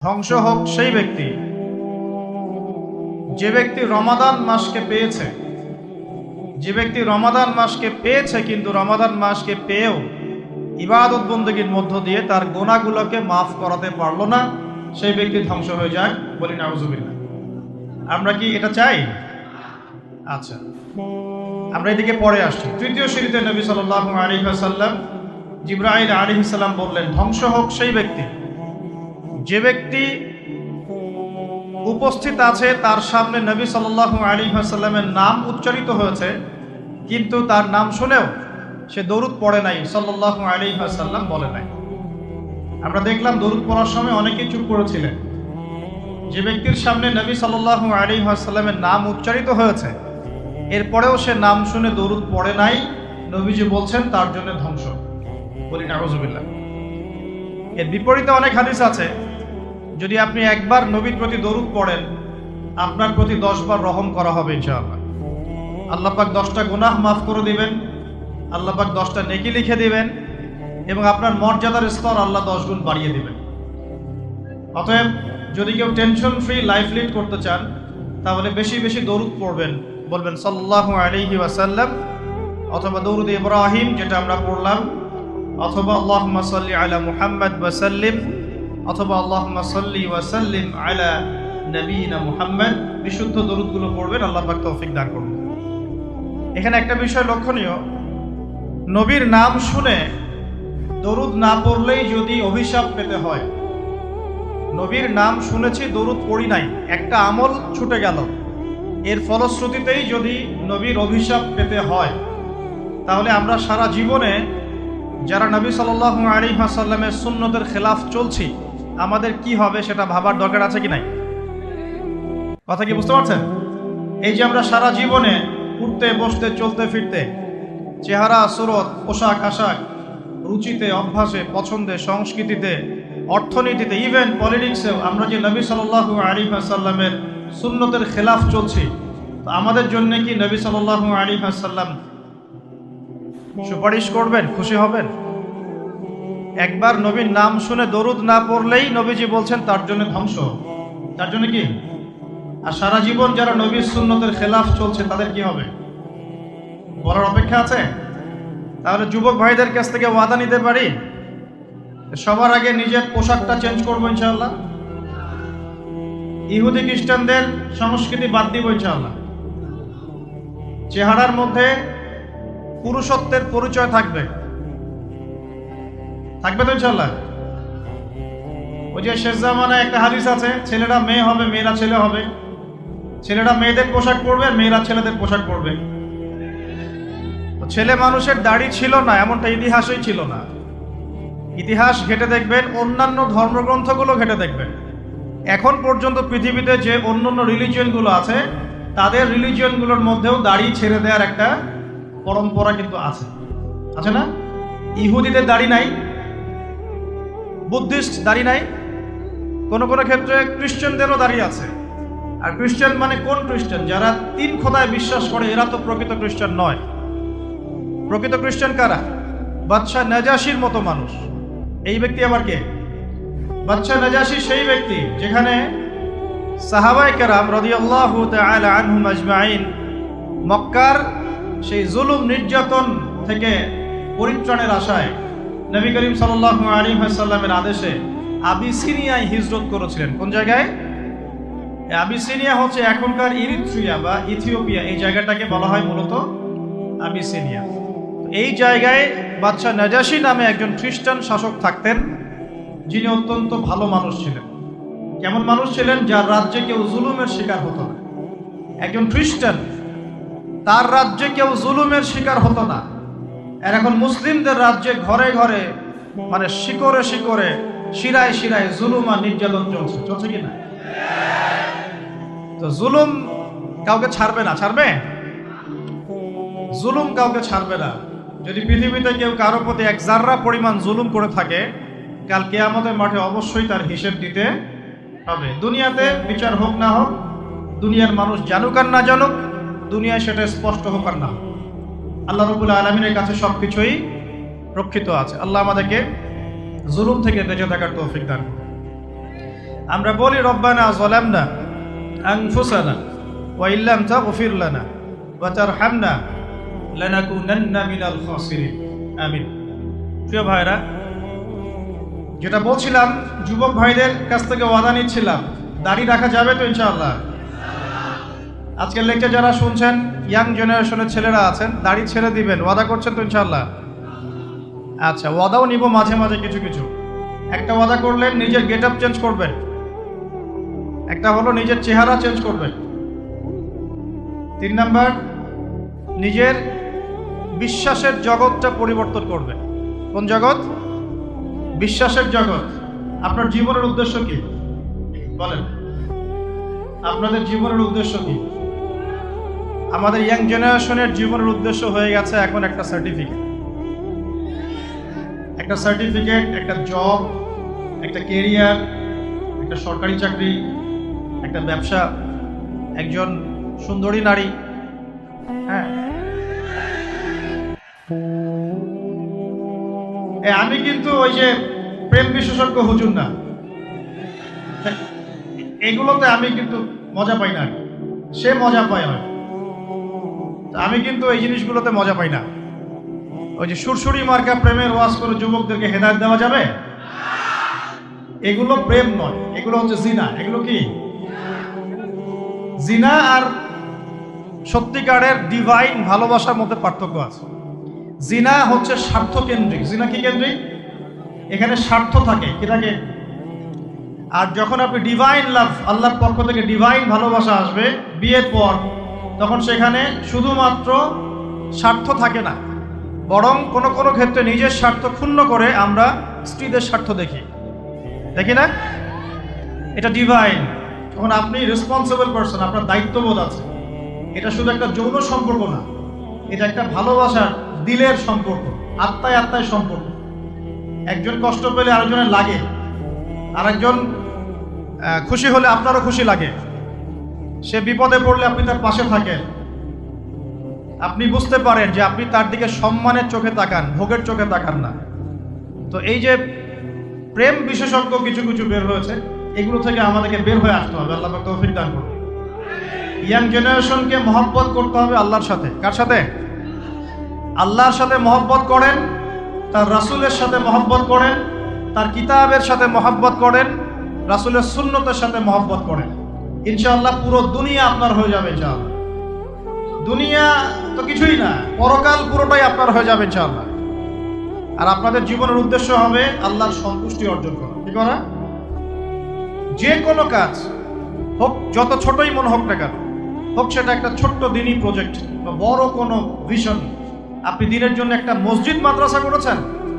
ধ্বংস হোক সেই ব্যক্তি যে ব্যক্তি রমাদান মাসকে পেয়েছে, কিন্তু রমাদান মাসকে পেয়েও ইবাদত বন্দেগীর মধ্য দিয়ে তার গুনাহগুলোকে মাফ করাতে পারলো না, সেই ব্যক্তি ধ্বংস হয়ে যায়। বলি নাউজুবিল্লাহ। আমরা কি এটা চাই? আচ্ছা, আমরা এদিকে পরে আসছি। তৃতীয় সিরিতে নবী সাল্লাল্লাহু আলাইহি ওয়াসাল্লাম জিবরাইল আলাইহিস সালাম বললেন, ধ্বংস হোক সেই ব্যক্তি যে ব্যক্তি উপস্থিত আছে, তার সামনে নবী সাল্লাল্লাহু আলাইহি ওয়াসাল্লামের নাম উচ্চারিত হয়েছে, কিন্তু তার নাম শুনেও সে দরুদ পড়ে নাই, সাল্লাল্লাহু আলাইহি ওয়াসাল্লাম বলে নাই। আমরা দেখলাম দরুদ পড়ার সময় অনেকেই চুপ করেছিলেন। যে ব্যক্তির সামনে নবী সাল্লাল্লাহু আলাইহি ওয়াসাল্লামের নাম উচ্চারিত হয়েছে, এরপরেও সে নাম শুনে দরুদ পড়ে নাই, নবীজি বলছেন তার জন্য ধ্বংস। বলি নাউজুবিল্লাহ। এর বিপরীতে অনেক হাদিস আছে, যদি আপনি একবার নবীর প্রতি দরুদ পড়েন, আপনার প্রতি 10 বার রহম করা হবে ইনশাআল্লাহ। আল্লাহ পাক 10টা গুনাহ মাফ করে দিবেন, আল্লাহ পাক 10টা নেকি লিখে দিবেন, এবং আপনার মর্যাদার স্তর আল্লাহ 10 গুণ বাড়িয়ে দিবেন। অতএব যদি কেউ টেনশন ফ্রি লাইফ লিড করতে চান, তাহলে বেশি বেশি দরুদ পড়বেন। বলবেন সাল্লাল্লাহু আলাইহি ওয়াসাল্লাম, অথবা দরুদ ইব্রাহিম যেটা আমরা পড়লাম, অথবা আল্লাহুম্মা সাল্লি আলা মুহাম্মাদ ওয়া সাল্লিম, অথবা আল্লাহুম্মা সাল্লি ওয়া সাল্লিম আলা নবিয়িনা মুহাম্মাদ। বিশুদ্ধ দরুদগুলো পড়বেন, আল্লাহ পাক তৌফিক দান করুন। এখানে একটা বিষয় লক্ষণীয়, নবীর নাম শুনে দরুদ না পড়লেই যদি অভিশাপ পেতে হয়, নবীর নাম শুনেছি দরুদ পড়ি নাই, একটা আমল ছুটে গেল, এর ফলশ্রুতিতেই যদি নবীর অভিশাপ পেতে হয়, তাহলে আমরা সারা জীবনে যারা নবী সাল্লাল্লাহু আলাইহি ওয়াসাল্লামের সুন্নতের খেলাফ চলছি, আমাদের কি হবে সেটা ভাবার দরকার আছে কি নাই? কথা কি বুঝতে পারছেন? এই যে আমরা সারা জীবনে উঠতে বসতে চলতে ফিরতে, চেহারা সুরত, পোশাক আশাক, রুচিতে, অভ্যাসে, পছন্দে, সংস্কৃতিতে, অর্থনীতিতে, ইভেন পলিটিক্সেও আমরা যে নবী সাল্লাল্লাহু আলাইহি ওয়াসাল্লামের সুন্নতের খেলাফ চলছি, তো আমাদের জন্য কি নবী সাল্লাল্লাহু আলাইহি ওয়াসাল্লাম সুপারিশ করবেন, খুশি হবেন? একবার নবীর নাম শুনে দরুদ না পড়লেই নবীজি বলছেন তার জন্য ধ্বংস। তার জন্য কি? আর সারা জীবন যারা নবীর সুন্নতের খেলাফ চলছে তাদের কি হবে বলার অপেক্ষা আছে? তাহলে যুবক ভাইদের কাছ থেকে ওয়াদা নিতে পারি, সবার আগে নিজের পোশাকটা চেঞ্জ করবো ইনশাআল্লাহ, ইহুদি খ্রিস্টানদের সংস্কৃতি বাদ দিব ইনশাআল্লাহ, চেহারার মধ্যে পুরুষত্বের পরিচয় থাকবে তো ইনশাআল্লাহ। ওই যে শেষ জামানায় একটা হাদিস আছে, ছেলেরা মেয়ে হবে, মেয়েরা ছেলে হবে, ছেলেরা মেয়েদের পোশাক পরবে, মেয়েরা ছেলেদের পোশাক পরবে। ছেলে মানুষের দাড়ি ছিল না, এমনটা ইতিহাসই ছিল না। ইতিহাস ঘেটে দেখবেন, অন্যান্য ধর্মগ্রন্থগুলো ঘেটে দেখবেন, এখন পর্যন্ত পৃথিবীতে যে অন্যান্য রিলিজিয়নগুলো আছে, তাদের রিলিজিয়নগুলোর মধ্যেও দাড়ি ছেড়ে দেওয়ার একটা পরম্পরা কিন্তু আছে না? ইহুদিদের দাড়ি নাই, বুদ্ধিস্ট দাড়ি নাই, কোন কোন ক্ষেত্রে খ্রিস্টানদেরও দাড়ি আছে। আর খ্রিস্টান মানে কোন খ্রিস্টান? যারা 3 খোদায় বিশ্বাস করে, এরা তো প্রকৃত খ্রিস্টান নয়। প্রকৃত খ্রিস্টান কারা? বাদশাহ নাজাশির মতো মানুষ। এই ব্যক্তি আবার কে? বাদশাহ নাজাশি সেই ব্যক্তি যেখানে সাহাবায়ে কেরাম রাদিয়াল্লাহু তাআলা আনহুম আজমাইন মক্কার সেই জুলুম নির্যাতন থেকে পরিত্রাণের আশায় নবী করিম সাল্লাল্লাহু আলাইহি ওয়াসাল্লামের আদেশে আবিসিনিয়ায় হিজরত করেছিলেন। কোন জায়গায়? আবিসিনিয়া হচ্ছে এখনকার ইরিত্রিয়া বা ইথিওপিয়া, এই জায়গাটাকে বলা হয় মূলত আবিসিনিয়া। এই জায়গায় বাদশাহ নাজাশি নামে একজন খ্রিস্টান শাসক থাকতেন, যিনি অত্যন্ত ভালো মানুষ ছিলেন। কেমন মানুষ ছিলেন? যার রাজ্যে কেউ জুলুমের শিকার হতো না। একজন খ্রিস্টান, তার রাজ্যে কেউ জুলুমের শিকার হতো না। আর এখন মুসলিমদের রাজ্যে ঘরে ঘরে, মানে শিকরে শিকরে, শিরায় শিরায় জুলুম আর নির্যাতন চলছে কি না? তো জুলুম কাউকে ছাড়বে না, ছাড়বে? জুলুম কাউকে ছাড়বে না। যদি পৃথিবীতে কেউ কারো প্রতি 1 জাররা পরিমাণ জুলুম করে থাকে, কাল কিয়ামতের মাঠে অবশ্যই তার হিসেব দিতে হবে। দুনিয়াতে বিচার হোক না হোক, দুনিয়ার মানুষ জানুক আর না জানুক, দুনিয়ায় সেটা স্পষ্ট হোক আর না হোক, আল্লাহ রাব্বুল আলামিনের কাছে সবকিছুই রক্ষিত আছে। আল্লাহ আমাদেরকে জুলুম থেকে বেঁচে থাকার তৌফিক দান করুন। আমরা বলি রব্বানা যালামনা আনফুসানা ওয়া ইল্লাম তাগফির লানা ওয়া তারহামনা লানাকুনান্না মিনাল খাসিরিন। আমিন। প্রিয় ভাইরা, যেটা বলছিলাম, যুবক ভাইদের কাছ থেকে ওয়াদা নিচ্ছিলাম, দাড়ি রাখা যাবে তো ইনশাআল্লাহ? আজকের লেকচার যারা শুনছেন, ইয়াং জেনারেশনের ছেলেরা আছেন, দাড়ি ছেড়ে দিবেন, ওয়াদা করছেন তো ইনশাআল্লাহ? আচ্ছা, ওয়াদাও নিব মাঝে মাঝে কিছু কিছু। একটা ওয়াদা করলেন, নিজের গেট আপ চেঞ্জ করবেন। একটা হলো নিজের চেহারা চেঞ্জ করবেন। 3 নাম্বার, নিজের বিশ্বাসের জগৎটা পরিবর্তন করবেন। কোন জগৎ? বিশ্বাসের জগৎ। আপনার জীবনের উদ্দেশ্য কি বলেন? আপনাদের জীবনের উদ্দেশ্য কি? আমাদের ইয়াং জেনারেশনের জীবনের উদ্দেশ্য হয়ে গেছে এখন একটা সার্টিফিকেট, একটা জব, একটা কেরিয়ার, একটা সরকারি চাকরি, একটা ব্যবসা, একজন সুন্দরী নারী। হ্যাঁ, আমি কিন্তু ওই যে প্রেম বিশেষজ্ঞ হুজুর না, এগুলোতে আমি কিন্তু মজা পাই না। সে মজা পায়, আমি কিন্তু এই জিনিসগুলোতে মজা পাই না। ওই যে সুরসুরি মার্কা প্রেমের ওয়াজ করে যুবকদেরকে হেদায়েত দেওয়া যাবে? এগুলো প্রেম নয়, এগুলো হচ্ছে জিনা। এগুলো কি? জিনা আর সত্যিকারের ডিভাইন ভালোবাসার মধ্যে পার্থক্য আছে। জিনা হচ্ছে স্বার্থ কেন্দ্রিক। জিনা কি কেন্দ্রিক? এখানে স্বার্থ থাকে, কি থাকে? আর যখন আপনি ডিভাইন লাভ, আল্লাহর পক্ষ থেকে ডিভাইন ভালোবাসা আসবে বিয়ের পর, তখন সেখানে শুধুমাত্র স্বার্থ থাকে না, বরং কোনো কোনো ক্ষেত্রে নিজের স্বার্থ ক্ষুণ্ণ করে আমরা স্ত্রীদের স্বার্থ দেখি না? এটা ডিভাইন। তখন আপনি রেসপন্সিবল পারসন, আপনার দায়িত্ববোধ আছে। এটা শুধু একটা যৌন সম্পর্ক না, এটা একটা ভালোবাসার দিলের সম্পর্ক, আত্মায় আত্মায় সম্পর্ক। একজন কষ্ট পেলে আরেকজনের লাগে, আরেকজন খুশি হলে আপনারও খুশি লাগে। সে বিপদে পড়লে আপনি তার পাশে থাকেন। আপনি বুঝতে পারেন যে আপনি তার দিকে সম্মানের চোখে তাকান, ভোগের চোখে তাকান না। তো এই যে প্রেম বিশেষজ্ঞ কিছু কিছু বের হয়েছে, এগুলো থেকে আমাদেরকে বের হয়ে আসতে হবে। আল্লাহ পাক তৌফিক দান করুন। ইয়াং জেনারেশনকে মহব্বত করতে হবে আল্লাহর সাথে। কার সাথে? আল্লাহর সাথে মহব্বত করেন, তার রাসূলের সাথে মহব্বত করেন, তার কিতাবের সাথে মহব্বত করেন, রাসূলের সুন্নতের সাথে মহব্বত করেন। ইনশাআল্লাহ পুরো দুনিয়া আপনার হয়ে যাবে। ইনশাআল্লাহ দুনিয়া তো কিছুই না, পরকাল পুরোটাই আপনার হয়ে যাবে ইনশাআল্লাহ। আর আপনাদের জীবনের উদ্দেশ্য হবে আল্লাহর সন্তুষ্টি অর্জন করা। কি করা? যে কোনো কাজ হোক, যত ছোটই মনে হোক না কেন, হোক সেটা একটা ছোট্ট দিনই প্রজেক্ট বা বড় কোনো ভিশন। আপনি দিনের জন্য একটা মসজিদ মাদ্রাসা করেছেন,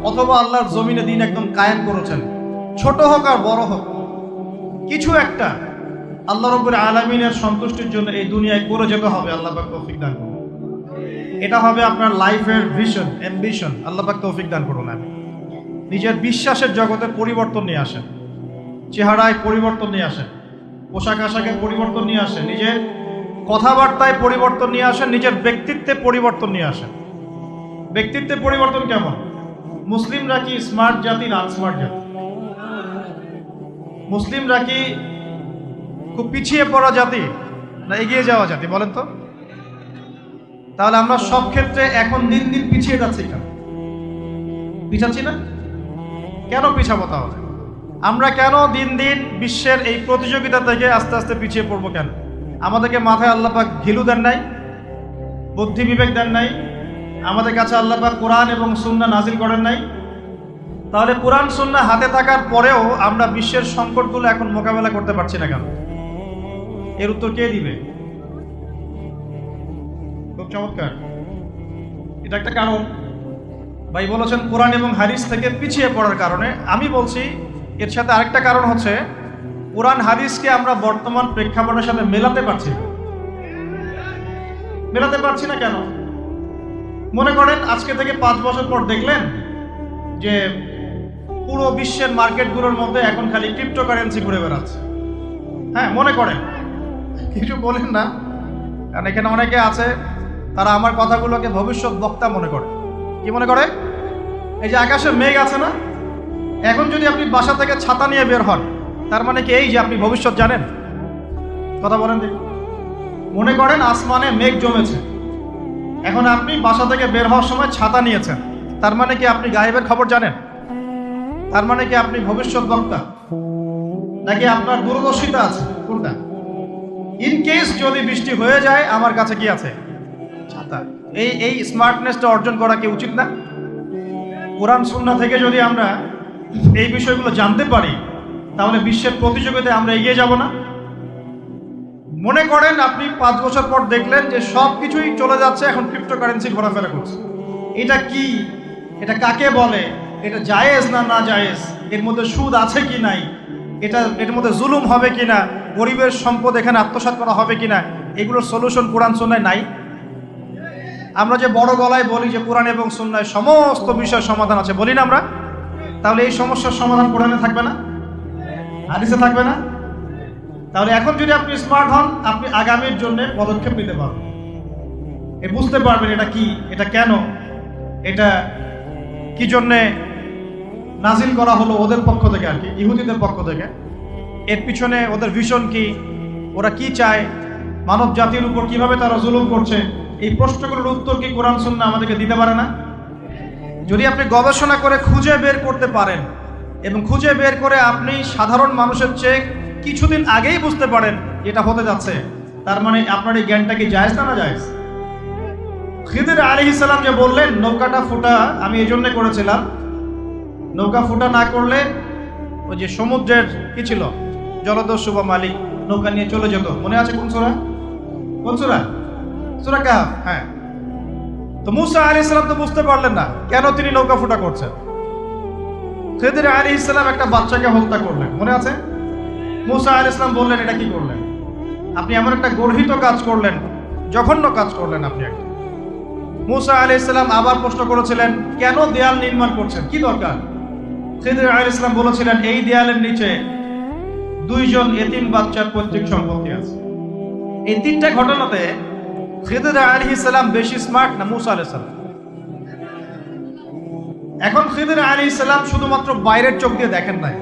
অথবা আল্লাহর জমিনে দিন একদম কায়েম করেছেন, ছোট হোক আর বড় হোক, কিছু একটা আল্লাহ রাব্বুল আলামিনের সন্তুষ্টির জন্য এই দুনিয়ায় করে যেতে হবে। আল্লাহ পাক তৌফিক দান করুন। এটা হবে আপনার লাইফের ভিশন, অ্যাম্বিশন। আল্লাহ পাক তৌফিক দান করুন। নিজের বিশ্বাসের জগতে পরিবর্তন নিয়ে আসেন, চেহারায় পরিবর্তন নিয়ে আসেন, পোশাক আশাকে পরিবর্তন নিয়ে আসেন, নিজের কথাবার্তায় পরিবর্তন নিয়ে আসেন, নিজের ব্যক্তিত্বে পরিবর্তন নিয়ে আসেন। ব্যক্তিত্বে পরিবর্তন কেমন? মুসলিমরা কি স্মার্ট জাতি না আনস্মার্ট জাতি? মুসলিমরা কি খুব পিছিয়ে পড়া জাতি না এগিয়ে যাওয়া জাতি? বলেন তো। তাহলে আমরা সব ক্ষেত্রে এখন দিন দিন পিছিয়ে যাচ্ছি কেন? পিছাচ্ছি না কেন? পিছাবো তাহলে আমরা কেন দিন দিন বিশ্বের এই প্রতিযোগিতা থেকে আস্তে আস্তে পিছিয়ে পড়বো কেন? আমাদেরকে মাথায় আল্লাহ পাক ঘিলু দেন নাই, বুদ্ধি বিবেক দেন নাই, আমাদের কাছে আল্লাহ পাক কোরআন এবং সুন্নাহ নাজিল করেন নাই। তাহলে কোরআন সুন্নাহ হাতে থাকার পরেও আমরা বিশ্বের সংকটগুলো এখন মোকাবেলা করতে পারছি না কেন? এর উত্তর কে দিবে? খুব চমৎকার। এটা একটা কারণ। ভাই বলেছেন কোরআন এবং হাদিস থেকে পিছিয়ে পড়ার কারণে। আমি বলছি এর সাথে আরেকটা কারণ হচ্ছে কোরআন হাদিসকে আমরা বর্তমান প্রেক্ষাপটের সাথে মেলাতে পারছি না কেন? মনে করেন আজকে থেকে 5 বছর পর দেখলেন যে পুরো বিশ্বের মার্কেটগুলোর মধ্যে এখন খালি ক্রিপ্টোকারেন্সি ঘুরে বেড়াচ্ছে। হ্যাঁ, মনে করেন, কিছু বলেন না, কারণ এখানে অনেকে আছে তারা আমার কথাগুলোকে ভবিষ্যৎ বক্তা মনে করে। কি মনে করে? এই যে আকাশে মেঘ আছে না, এখন যদি আপনি বাসা থেকে ছাতা নিয়ে বের হন, তার মানে কি এই যে আপনি ভবিষ্যৎ জানেন? কথা বলেন দেখি। মনে করেন আসমানে মেঘ জমেছে, এখন আপনি বাসা থেকে বের হওয়ার সময় ছাতা নিয়েছেন, তার মানে কি আপনি গায়েবের খবর জানেন? তার মানে কি আপনি ভবিষ্যৎ বক্তা, নাকি আপনার দূরদর্শিতা আছে? কোনটা? ইন কেস যদি বৃষ্টি হয়ে যায়, আমার কাছে কি আছে? ছাতা। এই স্মার্টনেসটা অর্জন করা কি উচিত না? কোরআন সুন্নাহ থেকে যদি আমরা এই বিষয়গুলো জানতে পারি, তাহলে বিশ্বের প্রতিযোগিতায় আমরা এগিয়ে যাব না? মনে করেন আপনি 5 বছর পর দেখলেন যে সব কিছুই চলে যাচ্ছে, এখন ক্রিপ্টোকারেন্সি ঘোরাফেরা করছে। এটা কি? এটা কাকে বলে? এটা জায়েজ না না জায়েজ? এর মধ্যে সুদ আছে কি নাই? এর মধ্যে জুলুম হবে কিনা? গরিবের সম্পদ এখানে আত্মসাৎ করা হবে কিনা? এগুলোর সলিউশন কোরআন সুন্নায় নাই। আমরা যে বড় গলায় বলি যে কোরআন এবং সুন্নায় সমস্ত বিষয়ের সমাধান আছে, বলি না আমরা? তাহলে এই সমস্যার সমাধান কোরআনে থাকবে না? হাদিসে থাকবে না? তাহলে এখন যদি আপনি স্মার্ট হন, আপনি আগামীর জন্য পদক্ষেপ নিতে পারবেন। বুঝতে পারবেন এটা কি, এটা কেন, এটা কি জন্যে নাজিল করা হলো ওদের পক্ষ থেকে, আর কি ইহুদিদের পক্ষ থেকে। এর পিছনে ওদের ভিশন কি, ওরা কি চায়, মানব জাতির উপর কিভাবে তারা জুলুম করছে, এই প্রশ্নগুলোর উত্তর কি কোরআন সুন্নাহ আমাদেরকে দিতে পারে না? যদি আপনি গবেষণা করে খুঁজে বের করতে পারেন, এবং খুঁজে বের করে আপনি সাধারণ মানুষের চেয়ে কিছুদিন আগেই বুঝতে পারেন এটা হতে যাচ্ছে, তার মানে আপনার এই জ্ঞানটা কি জায়েজ না জায়েজ? খিদির আলাইহিস সালাম যে বললেন নৌকাটা ফুটা আমি এই জন্য করেছিলাম, নৌকা ফুটা না করলে ওই যে সমুদ্রের কি ছিল, জলদস্যু বা মালিক নৌকা নিয়ে চলে যেত। মনে আছে কোন সূরা? কোন সূরা? সূরা কাহফ। হ্যাঁ। তো মুসা আলাইহিস সালাম তো বুঝতে পারলেন না কেন তিনি নৌকা ফুটা করছেন। খিদির আলাইহিস সালাম একটা বাচ্চাকে হত্যা করলেন, মনে আছে? মুসা আলাইহিস সালাম বললেন এটা কি করলেন? আপনি এমন একটা গর্হিত কাজ করলেন, জঘন্য কাজ করলেন আপনি একটা। মুসা আলাইহিস সালাম আবার প্রশ্ন করেছিলেন কেন দেয়াল নির্মাণ করছেন, কি দরকার? খিদির আলাইহিস সালাম বলেছিলেন এই দেয়ালের নিচে 2 জন এতিম বাচ্চার পৈতৃক সম্পত্তি আছে। এই 3টা ঘটনাতে খিদির আলাইহিস সালাম বেশি স্মার্ট না মুসা আলাইহিস সালাম? এখন খিদির আলাইহিস সালাম শুধুমাত্র বাইরের চোখ দিয়ে দেখেন নাই,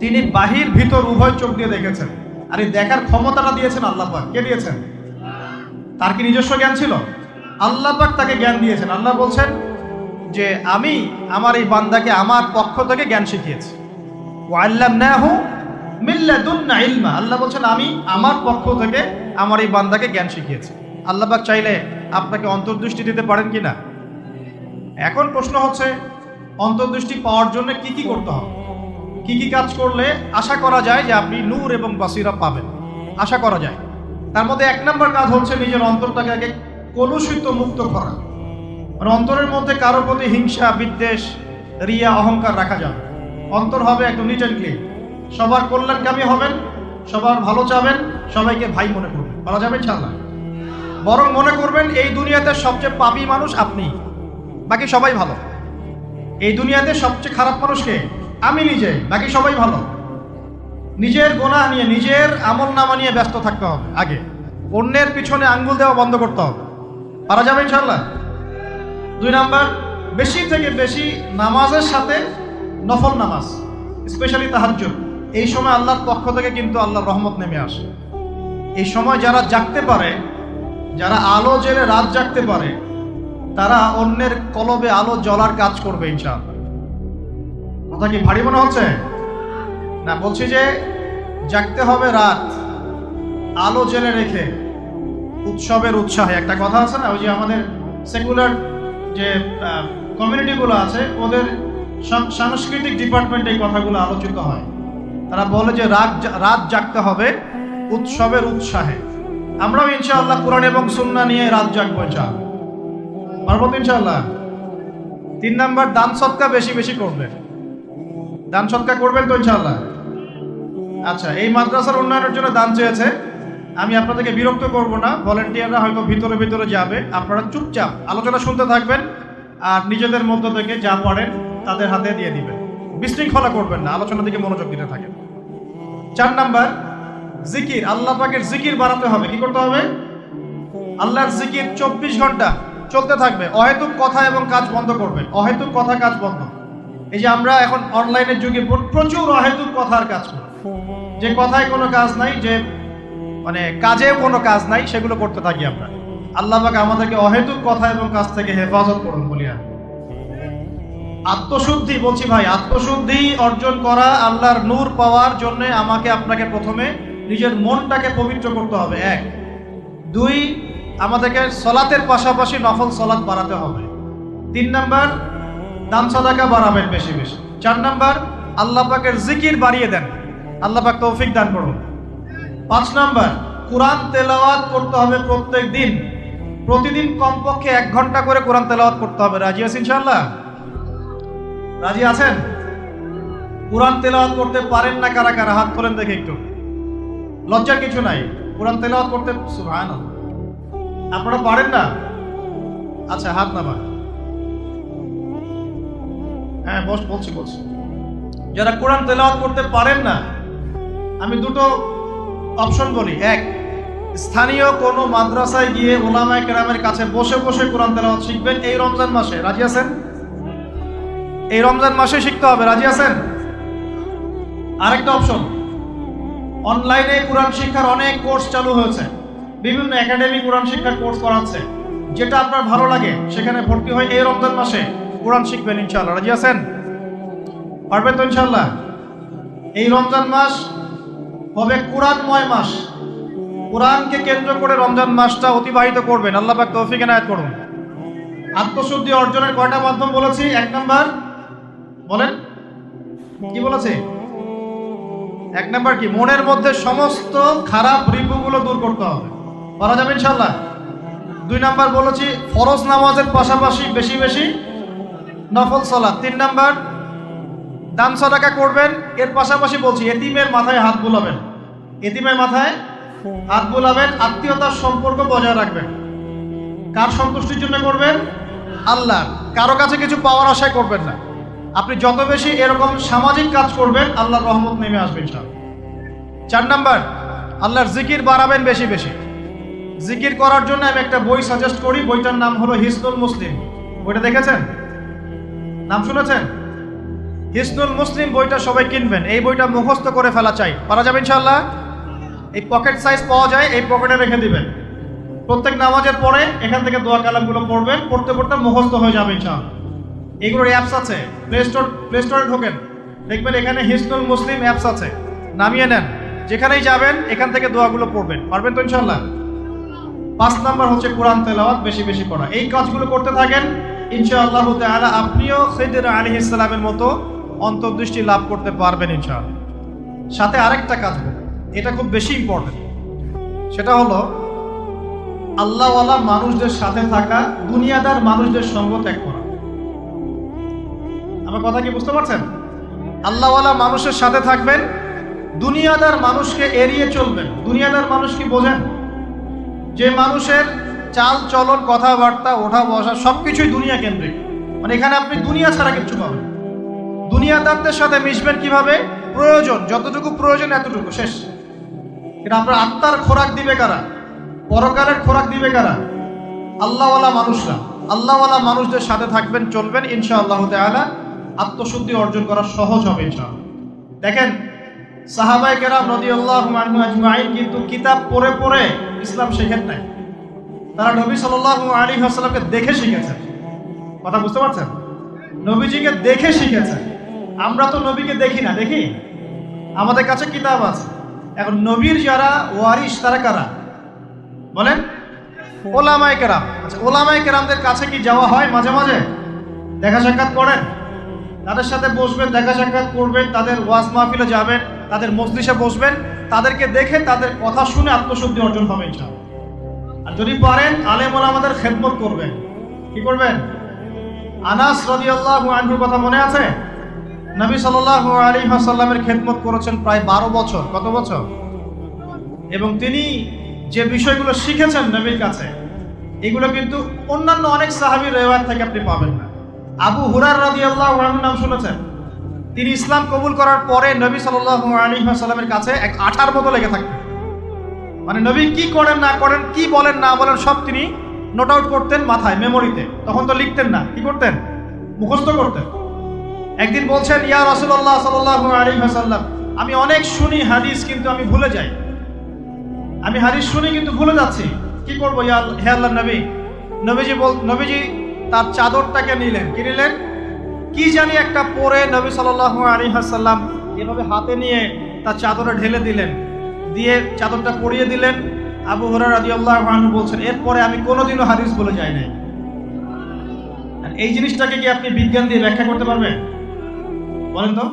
তিনি বাহির ভিতর উভয় চোখ দিয়ে দেখেছেন। আর এই দেখার ক্ষমতাটা দিয়েছেন আল্লাহ পাক। কে দিয়েছেন? তার কি নিজস্ব জ্ঞান ছিল? আল্লাহ পাক তাকে জ্ঞান দিয়েছেন। আল্লাহ বলছেন যে আমি আমার এই বান্দাকে আমার পক্ষ থেকে জ্ঞান শিখিয়েছি। ওয়াল্লামনাহু মিন লাদুন্না ইলমা। আল্লাহ বলছেন আমি আমার পক্ষ থেকে আমার এই বান্দাকে জ্ঞান শিখিয়েছি। আল্লাহ পাক চাইলে আপনাকে অন্তর্দৃষ্টি দিতে পারেন কিনা? এখন প্রশ্ন হচ্ছে অন্তর্দৃষ্টি পাওয়ার জন্য কি কি করতে হবে, কি কি কাজ করলে আশা করা যায় যে আপনি নূর এবং বাসিরা পাবেন? আশা করা যায়। তার মধ্যে 1 নম্বর কাজ হচ্ছে নিজের অন্তরটাকে আগে কলুষিত মুক্ত করা। মানে অন্তরের মধ্যে কারোর প্রতি হিংসা, বিদ্বেষ, রিয়া, অহংকার রাখা যাবে। অন্তর হবে একদম নিট অ্যান্ড ক্লিন। সবার কল্যাণকামী হবেন, সবার ভালো চাবেন, সবাইকে ভাই মনে করবেন। বলা যাবে ইনশাআল্লাহ? বরং মনে করবেন এই দুনিয়াতে সবচেয়ে পাপী মানুষ আপনি, বাকি সবাই ভালো। এই দুনিয়াতে সবচেয়ে খারাপ মানুষকে আমি নিজে, বাকি সবাই ভালো। নিজের গুনাহ নিয়ে, নিজের আমল নামা নিয়ে ব্যস্ত থাকতে হবে আগে। অন্যের পিছনে আঙ্গুল দেওয়া বন্ধ করতে হবে। পারা যাবে ইনশাআল্লাহ? 2 নাম্বার, বেশি থেকে বেশি নামাজের সাথে নফল নামাজ, স্পেশালি তাহাজ্জুদ। এই সময় আল্লাহর পক্ষ থেকে কিন্তু আল্লাহর রহমত নেমে আসে। এই সময় যারা জাগতে পারে, যারা আলো জেলে রাত জাগতে পারে, তারা অন্যের কলবে আলো জ্বলার কাজ করবে ইনশাআল্লাহ। কথা কি ভারী মনে হচ্ছে? না, বলছি যে জাগতে হবে রাত, আলো জেলে রেখে, উৎসবের উৎসাহে। একটা কথা আছে না, ওই যে আমাদের সেকুলার যে কমিউনিটিগুলো আছে, ওদের সাংস্কৃতিক ডিপার্টমেন্টে এই কথাগুলো আলোচিত হয়। তারা বলে যে রাত জাগতে হবে উৎসবের উৎসাহে। আমরাও ইনশাআল্লাহ কোরআন এবং সুন্নাহ নিয়ে রাত জাগবো ইনশাআল্লাহ। পারবো তো ইনশাআল্লাহ? 3 নাম্বার, দান সদকা বেশি বেশি করবেন। দান সদকা করবেন তো ইনশাআল্লাহ? আচ্ছা, এই মাদ্রাসার উন্নয়নের জন্য দান চেয়েছে। আমি আপনাদেরকে বিরক্ত করব না, ভলেন্টিয়াররা হয়তো ভিতরে ভিতরে যাবে, আপনারা চুপচাপ আলোচনা শুনতে থাকবেন আর নিজেদের মধ্য থেকে যা পারেন তাদের হাতে দিয়ে দিবেন। বিশৃঙ্খলা করবেন না, আলোচনার দিকে মনোযোগ দিতে থাকেন। 4 নাম্বার, জিকির। আল্লাহ পাকের জিকির বাড়াতে হবে। কি করতে হবে? আল্লাহর জিকির 24 ঘন্টা চলতে থাকবে। অহেতুক কথা এবং কাজ বন্ধ করবেন। অহেতুক কথা, কাজ বন্ধ। এই যে আমরা এখন অনলাইনের যুগে প্রচুর অহেতুক কথার কাজ করি। যে কথায় কোনো কাজ নাই, যে মানে কাজেও কোনো কাজ নাই, সেগুলো করতে থাকি আমরা। আল্লাহ পাক আমাদেরকে অহেতুক কথা এবং কাজ থেকে হেফাজত করুন বলি। আত্মশুদ্ধি বলছি ভাই, আত্মশুদ্ধি অর্জন করা, আল্লাহর নূর পাওয়ার জন্য আমাকে আপনাকে প্রথমে নিজের মনটাকে পবিত্র করতে হবে। 1, 2, আমাদেরকে সলাতের পাশাপাশি নফল সলাত বাড়াতে হবে। 3 নাম্বার, দান সাদাকা বাড়াবেন বেশি বেশি। 4 নাম্বার, আল্লাহ পাকের জিকির বাড়িয়ে দেন, আল্লাহ পাক তৌফিক দান করুন। 5 নাম্বার, কোরআন তেলাওয়াত করতে হবে প্রত্যেক দিন, প্রতিদিন কমপক্ষে 1 ঘন্টা করে কোরআন তেলাওয়াত করতে হবে। রাজি আছেন ইনশাআল্লাহ? রাজি আছেন? কোরআন তেলাওয়াত করতে পারেন না কারা কারা? হাত তোলেন দেখে একটু। লজ্জার কিছু নাই, কোরআন তেলাওয়াত করতে। সুবহানাল্লাহ, আপনারা পারেন না? আচ্ছা, হাত নামান। হ্যাঁ, বলছি। যারা কোরআন তেলাওয়াত করতে পারেন না, আমি দুটো অপশন বলি। 1, স্থানীয় কোনো মাদ্রাসায় গিয়ে উলামায়ে কেরামের কাছে বসে বসে কোরআন তেলাওয়াত শিখবেন এই রমজান মাসে। রাজি আছেন? এই রমজান মাসে শিখতে হবে। রাজি আছেন? আরেকটা অপশন, অনলাইনে কোরআন শিক্ষার অনেক কোর্স চালু হয়েছে, বিভিন্ন একাডেমি কোরআন শিক্ষার কোর্স করাচ্ছে। যেটা আপনার ভালো লাগে সেখানে ভর্তি হয়ে এই রমজান মাসে কোরআন শিখবেন ইনশাআল্লাহ। রাজি আছেন? পারবেন তো ইনশাআল্লাহ? এই রমজান মাস হবে কোরআনময় মাস, কোরআনকে কেন্দ্র করে রমজান মাসটা অতিবাহিত করবেন। আল্লাহ পাক তৌফিক এনায়েত করুন। আত্মশুদ্ধি অর্জনের কয়টা মাধ্যম বলেছি? 1 নাম্বার বলেন, কি বলেছি? 1 নাম্বার কি? মনের মধ্যে সমস্ত খারাপ রিপুগুলো দূর করতে হবে। পারা যাবে ইনশাআল্লাহ? 2 নাম্বার বলেছি ফরজ নামাজের পাশাপাশি বেশি বেশি নফল সালাত। 3 নাম্বার দান সাদাকা করবেন। এর পাশাপাশি বলছি এতিমের মাথায় হাত বুলাবেন, এতিমের মাথায় হাত বুলাবেন। আত্মীয়তার সম্পর্ক বজায় রাখবেন। কার সন্তুষ্টির জন্য করবেন? আল্লাহ। কারো কাছে কিছু পাওয়ার আশায় করবেন না। আপনি যত বেশি এরকম সামাজিক কাজ করবেন, আল্লাহর রহমত নেমে আসবে ইনশাআল্লাহ। 4 নাম্বার, আল্লাহর জিকির বাড়াবেন বেশি বেশি। জিকির করার জন্য আমি একটা বই সাজেস্ট করি, বইটার নাম হলো হিসনুল মুসলিম। বইটা দেখেছেন? নাম শুনেছেন? হিসনুল মুসলিম বইটা সবাই কিনবেন। এই বইটা মুখস্থ করে ফেলা চাই। পারা যাবে ইনশাআল্লাহ? এই পকেট সাইজ পাওয়া যায়, এই পকেটে রেখে দিবেন। প্রত্যেক নামাজের পরে এখান থেকে দোয়া কালামগুলো পড়বেন, পড়তে পড়তে মুখস্থ হয়ে যাবে ইনশাআল্লাহ। এগুলোর অ্যাপস আছে, প্লে স্টোরে ঢোকেন, দেখবেন এখানে হিসনুল মুসলিম অ্যাপস আছে, নামিয়ে নেন। যেখানেই যাবেন এখান থেকে দোয়াগুলো পড়বেন। পারবেন তো ইনশাআল্লাহ? 5 নাম্বার হচ্ছে কোরআন তেলাওয়াত বেশি বেশি করা। এই কাজগুলো করতে থাকেন, ইনশাআল্লাহ তাআলা আপনিও খিদর আলাইহিস সালামের মতো অন্তর্দৃষ্টি লাভ করতে পারবেন ইনশাআল্লাহ। সাথে আরেকটা কাজ, এটা খুব বেশি ইম্পর্টেন্ট, সেটা হলো আল্লাহওয়ালা মানুষদের সাথে থাকা, দুনিয়াদার মানুষদের সঙ্গ ত্যাগ করা। আমার কথা কি বুঝতে পারছেন? আল্লাহওয়ালা মানুষের সাথে থাকবেন, দুনিয়াদার মানুষকে এড়িয়ে চলবেন। দুনিয়াদার মানুষ কি বোঝেন? যে মানুষের চাল চলন, কথাবার্তা, ওঠা বসা সবকিছুই দুনিয়া কেন্দ্রিক, মানে এখানে আপনি দুনিয়া ছাড়া কিচ্ছু পাবেন। দুনিয়াদারদের সাথে মিশবেন কিভাবে? প্রয়োজন, যতটুকু প্রয়োজন এতটুকু, শেষ। এটা আপনার আত্মার খোরাক দিবে কারা? পরকালের খোরাক দিবে কারা? আল্লাহওয়ালা মানুষরা। আল্লাহওয়ালা মানুষদের সাথে থাকবেন, চলবেন, ইনশাআল্লাহ তাআলা আত্মশুদ্ধি অর্জন করা সহজ হবে ইনশাআল্লাহ। দেখেন সাহাবায়ে কেরাম রাদিয়াল্লাহু আনহুম আজমাইন কিন্তু কিতাব পড়ে পড়ে ইসলাম শেখেন নাই, তারা নবী সাল্লাল্লাহু আলাইহি ওয়াসাল্লামকে দেখে শিখেছেন। কথা বুঝতে পারছেন? নবীজিকে দেখে শিখেছেন। আমরা তো নবীকে দেখি না, দেখি? আমাদের কাছে কিতাব আছে। এখন নবীর যারা ওয়ারিস তারা কারা বলেন? ওলামায়ে কেরাম। আচ্ছা, ওলামায়ে কেরামদের কাছে কি যাওয়া হয়? মাঝে মাঝে দেখা সাক্ষাৎ করেন? তাদের সাথে বসবেন, দেখা সাক্ষাৎ করবেন, তাদের ওয়াজ মাহফিলে যাবেন, তাদের মজলিসে বসবেন, তাদেরকে দেখে তাদের কথা শুনে আত্মশুদ্ধি অর্জন হবে ইনশাআল্লাহ। আর যদি পারেন আলেম ওলামাদের খেদমত করবেন। কি করবেন? আনাস রাদিয়াল্লাহু আনহুর কথা মনে আছে? নবী সাল্লাল্লাহু আলাইহি ওয়াসাল্লামের খেদমত করেছেন প্রায় 12 বছর। কত বছর? এবং তিনি যে বিষয়গুলো শিখেছেন নবীর কাছে, এগুলো কিন্তু অন্যান্য অনেক সাহাবীর রিওয়ায়াত থেকে আপনি পাবেন না। আবু হুরায়রা রাদিয়াল্লাহু আনহু নাম শুনেছেন? তিনি ইসলাম কবুল করার পরে নবী সাল্লাল্লাহু আলাইহি ওয়াসাল্লামের কাছে এক আঠার মতো লেগে থাকতেন। মানে নবী কি করেন না করেন, কি বলেন না বলেন, সব তিনি নোট আউট করতেন মাথায়, মেমোরিতে। তখন তো লিখতেন না, কি করতেন? মুখস্থ করতেন। একদিন বলছেন, ইয়া রাসূলুল্লাহ সাল্লাল্লাহু আলাইহি ওয়াসাল্লাম, আমি অনেক শুনি হাদিস, কিন্তু আমি ভুলে যাই। আমি হাদিস শুনি কিন্তু ভুলে যাচ্ছি। কি করবো? হে আল্লাহ নবী, নবীজি তার চাদরটাকে নিলেন। কি নিলেন? কি জানি একটা পরে নবী সাল্লাল্লাহু আলাইহি ওয়াসাল্লাম এভাবে হাতে নিয়ে তার চাদরে ঢেলে দিলেন, দিয়ে চাদরটা পরিয়ে দিলেন। আবু হুরায়রা রাদিয়াল্লাহু আনহু বলছেন, এরপরে আমি কোনোদিনও হাদিস বলে যাই নাই। এই জিনিসটাকে কি আপনি বিজ্ঞান দিয়ে ব্যাখ্যা করতে পারবেন? বলেন তো,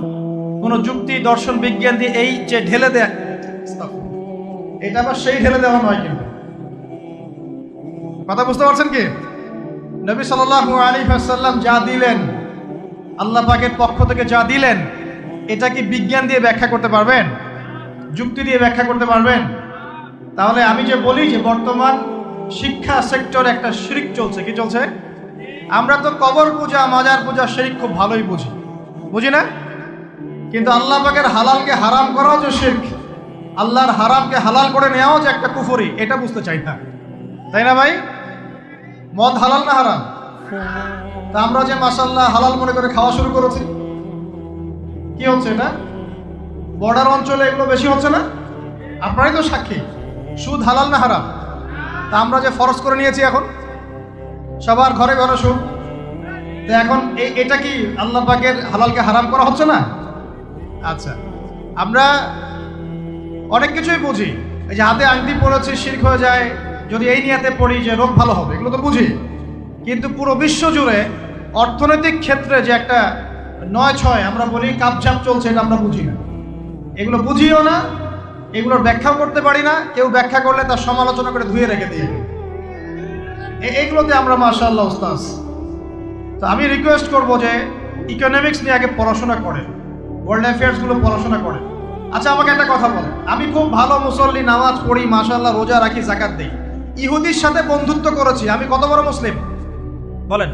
কোন যুক্তি, দর্শন, বিজ্ঞান দিয়ে এই যে ঢেলে দেয়, এটা আবার সেই ঢেলে দেওয়া নয়। কিন্তু কথা বুঝতে পারছেন কি? নবী সাল্লাল্লাহু আলাইহি ওয়াসাল্লাম যা দিলেন, আল্লাহ পাকের পক্ষ থেকে যা দিলেন, এটা কি বিজ্ঞান দিয়ে ব্যাখ্যা করতে পারবেন? যুক্তি দিয়ে ব্যাখ্যা করতে পারবেন? তাহলে আমি যে বলি যে বর্তমান শিক্ষা সেক্টরে একটা শিরক চলছে। কি চলছে? আমরা তো কবর পূজা, মাজার পূজা, শিরক খুব ভালোই বুঝি না? কিন্তু আল্লাহ পাকের হালালকে হারাম করাও যে শিরক, আল্লাহর হারামকে হালাল করে নেওয়াও যে একটা কুফরি, এটা বুঝতে চাই না, তাই না ভাই? মদ হালাল না হারাম? তা আমরা যে মাশাআল্লাহ হালাল মনে করে খাওয়া শুরু করেছি, কি হচ্ছে এটা? বর্ডার অঞ্চলে এগুলো বেশি হচ্ছে না? আপনারাই তো সাক্ষী। সুদ হালাল না হারাম? তা আমরা যে ফরজ করে নিয়েছি এখন সবার ঘরে ঘরে সুদ, তো এখন এটা কি আল্লাহ পাকের হালালকে হারাম করা হচ্ছে না? আচ্ছা, আমরা অনেক কিছুই বুঝি। এই যে হাতে আংটি পড়েছি শিরক হয়ে যায়, যদি এই নিয়াতে পড়ি যে রোগ ভালো হবে, এগুলো তো বুঝি। কিন্তু পুরো বিশ্ব জুড়ে অর্থনৈতিক ক্ষেত্রে যে একটা ৯-৬ আমরা বলি কাপঝাপ চলছে, এটা আমরা বুঝি না। এগুলো বুঝিও না, এগুলোর ব্যাখ্যাও করতে পারি না। কেউ ব্যাখ্যা করলে তার সমালোচনা করে ধুয়ে রেখে দিয়ে, এইগুলোতে আমরা মাশাআল্লাহ উস্তাদ। তো আমি রিকোয়েস্ট করবো যে ইকোনমিক্স নিয়ে আগে পড়াশোনা করেন, ওয়ার্ল্ড অ্যাফেয়ার্সগুলো পড়াশোনা করেন। আচ্ছা, আমাকে একটা কথা বলেন, আমি খুব ভালো মুসল্লি, নামাজ পড়ি, মাশাআল্লাহ, রোজা রাখি, যাকাত দেই, ইহুদির সাথে বন্ধুত্ব করেছি, আমি কত বড় মুসলিম বলেন?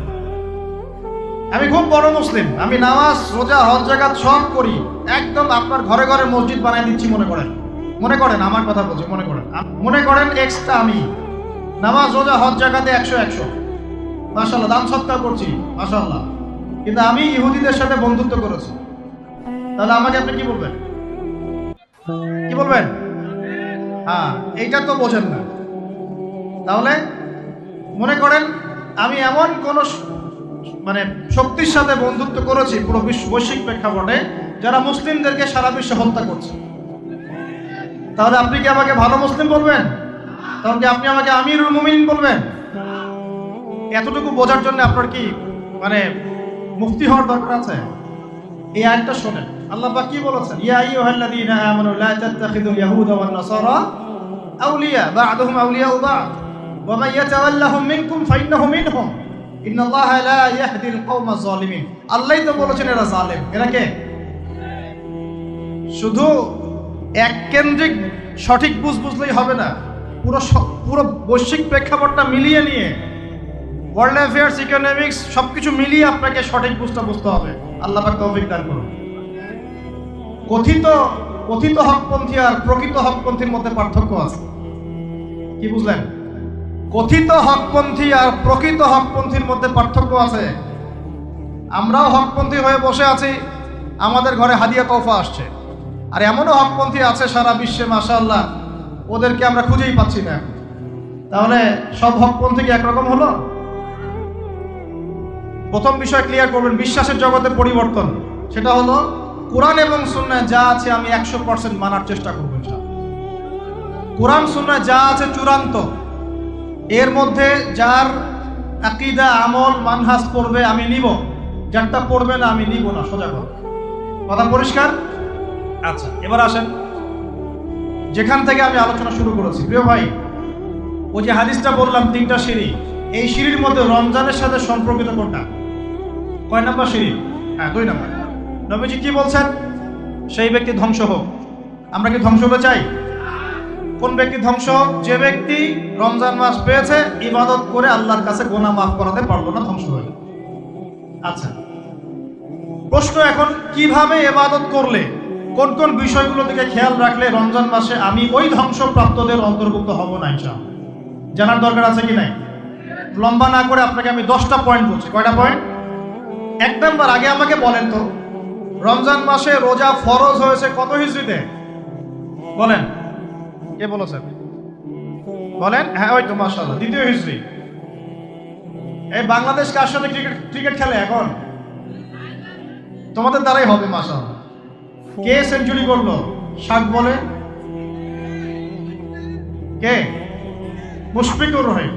আমি খুব বড় মুসলিম, আমি নামাজ, রোজা, হজ, যাকাত সব করি, একদম আপনার ঘরে ঘরে মসজিদ বানাই দিচ্ছি। মনে করেন আমার কথা বলছি, মনে করেন এক্সট্রা আমি নামাজ, রোজা, হজ, যাকাতে 100 মাশাআল্লাহ, দান সৎকার করছি মাশাআল্লাহ, কিন্তু আমি ইহুদিদের সাথে বন্ধুত্ব করেছি। তাহলে আমাকে আপনি কি বলবেন? হ্যাঁ, এইটা তো বোঝেন না। তাহলে মনে করেন আমি এমন কোন শক্তির সাথে বন্ধুত্ব করেছি পুরো বৈশ্বিক প্রেক্ষাপটে, যারা মুসলিমদেরকে সারা বিশ্বে হত্যা করছে। তাহলে আপনি কি আমাকে ভালো মুসলিম বলবেন? তাহলে কি আপনি আমাকে আমিরুল মুমিনিন বলবেন? এতটুকু বোঝার জন্য আপনার কি মুফতি হওয়ার দরকার আছে? এই আয়াতটা শোনেন, আল্লাহ পাক কি বলেছেন? ইয়া আইয়ুহাল্লাযীনা আমানু লা তাত্তাখিযুল ইয়াহুদা ওয়ান নাসারা আউলিয়া বা'দুহুম আউলিয়াউ বা'দ ওয়া মান ইয়াতাওয়াল্লাহুম মিনকুম ফাইন্নাহু মিনহুম ইন্নাল্লাহা লা ইয়াহদিল কওমাজ জালিমিন। আল্লাহই তো বলেছেন এরা জালেম। এরা কে? শুধু এক কেন্দ্রিক সঠিক বুঝলেই হবে না, পুরো বৈশ্বিক প্রেক্ষাপটটা মিলিয়ে নিয়ে, ওয়ার্ল্ড অ্যাফেয়ার্স, ইকোনমিক্স সবকিছু মিলিয়ে আপনাকে সঠিক বুঝতে হবে। আল্লাহ পাক তৌফিক দান করুন। কথিত হকপন্থী আর প্রকৃত হকপন্থীর মধ্যে পার্থক্য আছে। কি বুঝলেন? কথিত হকপন্থী আর প্রকৃত হকপন্থীর মধ্যে পার্থক্য আছে। আমরাও হকপন্থী হয়ে বসে আছি, আমাদের ঘরে হাদিয়া তোফা আসছে, আর এমনও হকপন্থী আছে সারা বিশ্বে মাশাআল্লাহ, ওদেরকে আমরা খুঁজেই পাচ্ছি না। তাহলে সব হকপন্থী কি একরকম হলো? প্রথম বিষয় ক্লিয়ার করবেন, বিশ্বাসের জগতের পরিবর্তন, সেটা হলো কোরআন এবং সুন্নাহ যা আছে আমি 100% মানার চেষ্টা করব। কোরআন সুন্নাহ যা আছে চূড়ান্ত, এর মধ্যে যার আকীদা, আমল, মানহাজ পড়বে আমি নিব, যারটা পড়বে না আমি নিব না। সোজা কথা পরিষ্কার? আচ্ছা, এবার আসেন যেখান থেকে আমি আলোচনা শুরু করেছি। প্রিয় ভাই, ওই যে হাদিসটা বললাম 3টা সিঁড়ি, এই সিঁড়ির মধ্যে রমজানের সাথে সম্পর্কিত কোনটা? কয় নাম্বার সিঁড়ি? হ্যাঁ, 2 নাম্বার। নবীজি কি বলছেন? সেই ব্যক্তি ধ্বংস হোক। আমরা কি ধ্বংস হতে চাই? কোন ব্যক্তি ধ্বংস? যে ব্যক্তি রমজান মাস পেয়েছে, ইবাদত করে আল্লাহর কাছে গুনাহ মাফ করাতে পারলো না, ধ্বংস হয়ে। আচ্ছা, প্রশ্ন এখন, কিভাবে ইবাদত করলে, কোন কোন বিষয়গুলো দিকে খেয়াল রাখলে রমজান মাসে আমি ওই ধ্বংসপ্রাপ্তদের অন্তর্ভুক্ত হব না ইনশাআল্লাহ? জানার দরকার আছে কি নাই? লম্বা না করে আপনাকে আমি 10টা পয়েন্ট বলছি। কয়টা পয়েন্ট? 1 নাম্বার, আগে আমাকে বলেন তো রমজান মাসে রোজা ফরজ হয়েছে কত হিজরিতে বলেন? কে বলেছেন বলেন? হ্যাঁ, ওই তো মাশাআল্লাহ, দ্বিতীয় হিজরি। এই বাংলাদেশ কার সাথে ক্রিকেট খেলে এখন? তোমাদের দ্বারাই হবে মাশাআল্লাহ। কে সেঞ্চুরি করলো শাক বলে? কে? মুশফিকুর রহিম।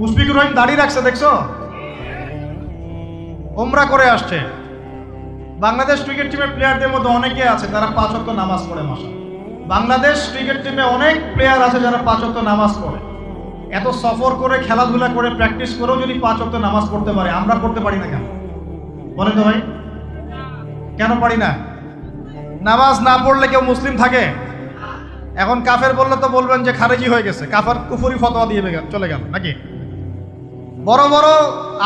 মুশফিকুর রহিম দাড়ি রাখছে, দেখছো? ওমরা করে আসছে। বাংলাদেশ ক্রিকেট টিমের প্লেয়ারদের মধ্যে অনেকে আছে যারা 5 ওয়াক্ত নামাজ পড়ে। মাশাআল্লাহ, বাংলাদেশ ক্রিকেট টিমে অনেক প্লেয়ার আছে যারা 5 ওয়াক্ত নামাজ পড়ে। এত সফর করে, খেলাধুলা করে, প্র্যাকটিস করেও যদি 5 ওয়াক্ত নামাজ পড়তে পারে, আমরা পড়তে পারি না কেন? বলেন তো ভাই, কেন পারি না? নামাজ না পড়লে কেউ মুসলিম থাকে? এখন কাফের বললে তো বলবেন যে খারেজি হয়ে গেছে, কাফার কুফরি ফতোয়া দিয়ে চলে গেল নাকি? বড় বড়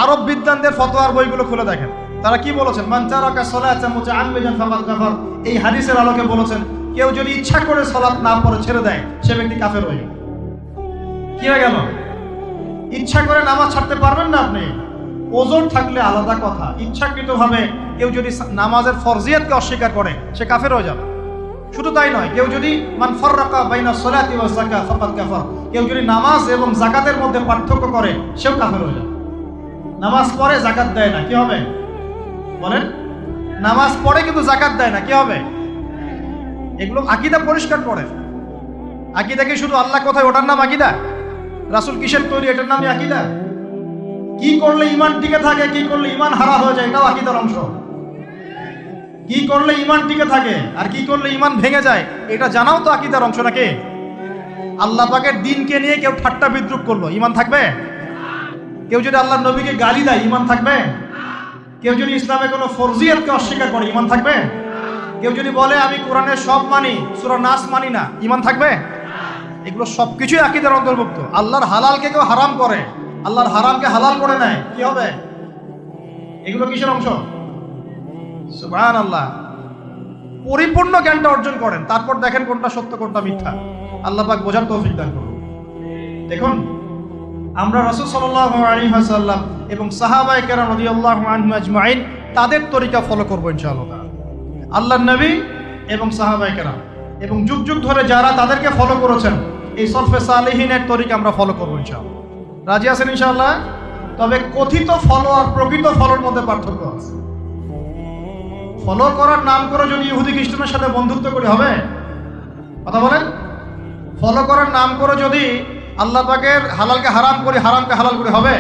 আরব বিদ্বানদের ফতোয়ার বইগুলো খুলে দেখেন, তারা কি বলেছেন? মান তারাকা সালাতা মুতাআম্মিদান ফাকাদ কাফার। এই হাদিসের আলোকে বলেছেন, কেউ যদি ইচ্ছা করে সালাত না পড়ে ছেড়ে দেয়, সে ব্যক্তি কাফের হয়ে গেল। কি হয়ে গেল? ইচ্ছা করে নামাজ ছাড়তে পারবেন না আপনি, ওজোর থাকলে আলাদা কথা। ইচ্ছাকৃতভাবে কেউ যদি নামাজের ফরজিয়াতকে অস্বীকার করে, সে কাফের হয়ে যাবে। শুধু তাই নয়, কেউ যদি মান ফাররাকা বাইনা সালাতি ওয়া যাকাত ফাকাদ কাফার, কেউ যদি নামাজ এবং যাকাতের মধ্যে পার্থক্য করে, সেও কাফের হয়ে যাবে। নামাজ পড়ে যাকাত দেয় না, কি হবে বলেন? নামাজ পড়ে কিন্তু যাকাত দেয় না, কি হবে? এগুলো আকীদা পরিষ্কার পড়ে। আকীদা কি শুধু আল্লাহ কোথায় ওটার নাম আকীদা? রাসূল কিসের তৈরি এটার নামই আকীদা? কি করলে ঈমান টিকে থাকে, কি করলে ঈমান হারা হয়ে যায়, এটাও আকীদার অংশ। কি করলে ঈমান টিকে থাকে আর কি করলে ঈমান ভেঙে যায়, এটা জানাও তো আকীদার অংশ নাকি? আল্লাহ পাকের দ্বীনকে নিয়ে কেউ ঠাট্টা বিদ্রুপ করলো, ঈমান থাকবে? কেউ যদি আল্লাহর নবীকে গালি দেয়, ঈমান থাকবে? কেউ যদি ইসলামে কোনো ফরজিয়াতকে অস্বীকার করে, ঈমান থাকবে? কেউ যদি বলে আমি কোরআনের সব মানি, সূরা নাস মানি না, ঈমান থাকবে? এগুলো সবকিছুই আকীদার অন্তর্ভুক্ত। আল্লাহর হালালকে কেউ হারাম করে, আল্লাহর হারামকে হালাল করে নেয়, কি হবে? এগুলো কিসের অংশ? সুবহানাল্লাহ। পরিপূর্ণ জ্ঞানটা অর্জন করেন, তারপর দেখেন কোনটা সত্য কোনটা মিথ্যা। আল্লাহ পাক বোঝার তৌফিক দান করুন। দেখুন, আমরা রাসূল সাল্লাল্লাহু আলাইহি ওয়াসাল্লাম এবং সাহাবায়ে কেরাম রাদিয়াল্লাহু আনহুম আজমাইন তাদের তরিকা ফলো করব ইনশাআল্লাহ। আল্লাহর নবী এবং সাহাবায়ে কেরাম এবং যুগ যুগ ধরে যারা তাদেরকে ফলো করেছেন, এই সলফে সালেহিনের তরিকা আমরা ফলো করব ইনশাআল্লাহ। রাজি আছেন ইনশাআল্লাহ? তবে কথিত ফলো আর প্রকৃত ফলোর মধ্যে পার্থক্য আছে। ফলো করার নাম করে যদি ইহুদি খ্রিস্টানের সাথে বন্ধুত্ব করি, হবে? কথা বলেন। ফলো করার নাম করে যদি আল্লাহ পাকের হালালকে হারাম করি, হারামকে হালাল করি, হবে?